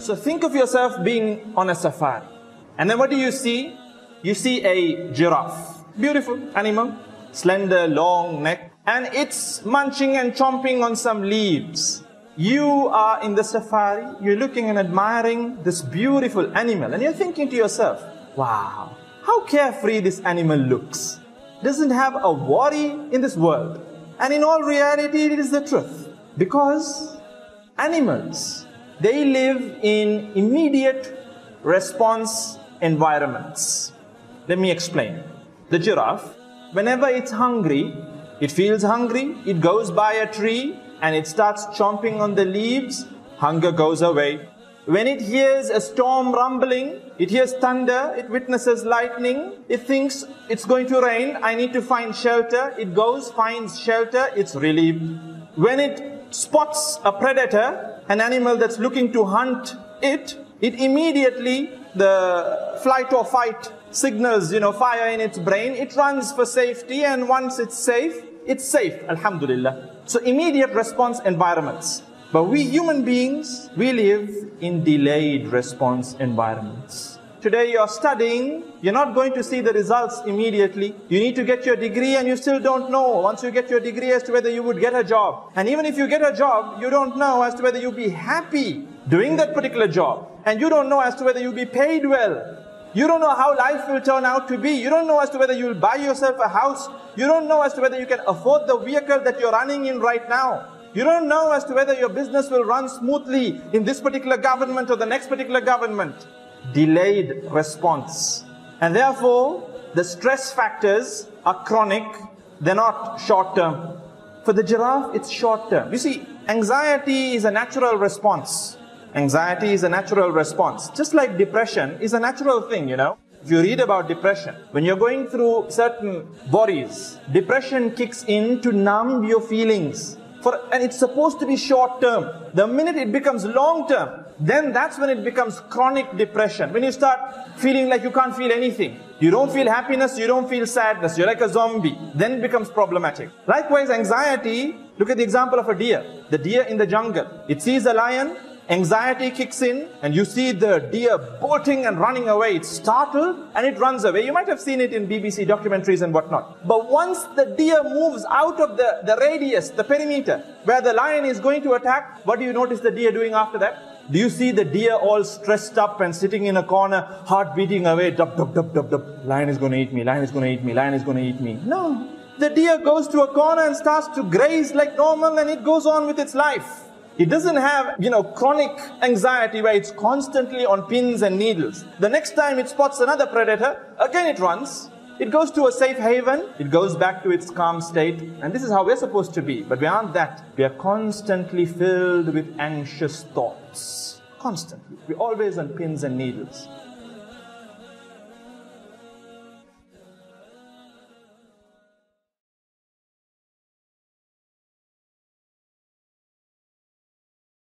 So think of yourself being on a safari. And then what do you see? You see a giraffe. Beautiful animal, slender, long neck. And it's munching and chomping on some leaves. You are in the safari, you're looking and admiring this beautiful animal. And you're thinking to yourself, wow, how carefree this animal looks. Doesn't have a worry in this world. And in all reality, it is the truth. Because animals, they live in immediate response environments. Let me explain. The giraffe, whenever it's hungry, it feels hungry, it goes by a tree and it starts chomping on the leaves, hunger goes away. When it hears a storm rumbling, it hears thunder, it witnesses lightning, it thinks it's going to rain, I need to find shelter, it goes, finds shelter, it's relieved. When it spots a predator, an animal that's looking to hunt it immediately, the flight or fight signals, fire in its brain, it runs for safety, and once it's safe, alhamdulillah. So immediate response environments. But we human beings, we live in delayed response environments. Today you're studying, you're not going to see the results immediately. You need to get your degree and you still don't know once you get your degree as to whether you would get a job. And even if you get a job, you don't know as to whether you'll be happy doing that particular job. And you don't know as to whether you'll be paid well. You don't know how life will turn out to be. You don't know as to whether you'll buy yourself a house. You don't know as to whether you can afford the vehicle that you're running in right now. You don't know as to whether your business will run smoothly in this particular government or the next particular government. Delayed response. And therefore, the stress factors are chronic. They're not short term. For the giraffe, it's short term. You see, anxiety is a natural response. Anxiety is a natural response. Just like depression is a natural thing, If you read about depression, when you're going through certain worries, depression kicks in to numb your feelings. And it's supposed to be short term. The minute it becomes long term, then that's when it becomes chronic depression. When you start feeling like you can't feel anything. You don't feel happiness, you don't feel sadness, you're like a zombie. Then it becomes problematic. Likewise, anxiety, look at the example of a deer. The deer in the jungle. It sees a lion, anxiety kicks in, and you see the deer bolting and running away. It's startled and it runs away. You might have seen it in BBC documentaries and whatnot. But once the deer moves out of the radius, the perimeter, where the lion is going to attack, what do you notice the deer doing after that? Do you see the deer all stressed up and sitting in a corner, heart beating away, dub, dub, dub, dub, dub. Lion is going to eat me, lion is going to eat me, lion is going to eat me. No. The deer goes to a corner and starts to graze like normal, and it goes on with its life. It doesn't have, chronic anxiety where it's constantly on pins and needles. The next time it spots another predator, again it runs. It goes to a safe haven. It goes back to its calm state. And this is how we're supposed to be. But beyond that, we are constantly filled with anxious thoughts. Constantly. We're always on pins and needles.